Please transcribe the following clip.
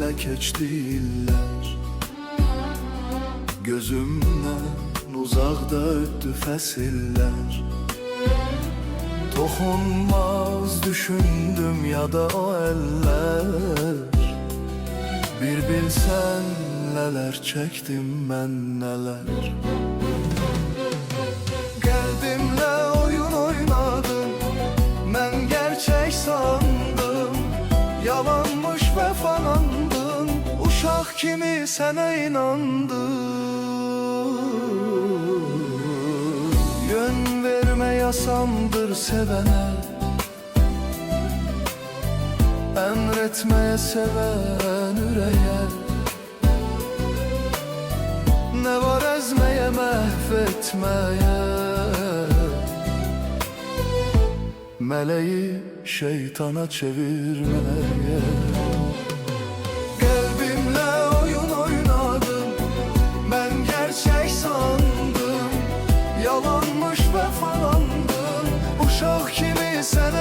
Sənə keçdi illər, gözümdən uzaqda ötdü fəsillər. Toxunmaz düşündüm ya da o əllər, bir bilsən nələr çəkdim mən nələr. Qəlbimlə oyun oynadım, mən gerçək sandım, yalanmış vəfalandın, uşaq kimi sənə inandım. Yön vermə yasamdır sevənə, əmretməyə sevən ürəyə. Nə var əzməyə, məhv etməyə, mələyi şeytana çevirməyə. Qəlbimlə oyun oynadım, mən gerçək sandım, yalanmış vəfalandın, uşaq kimi sənə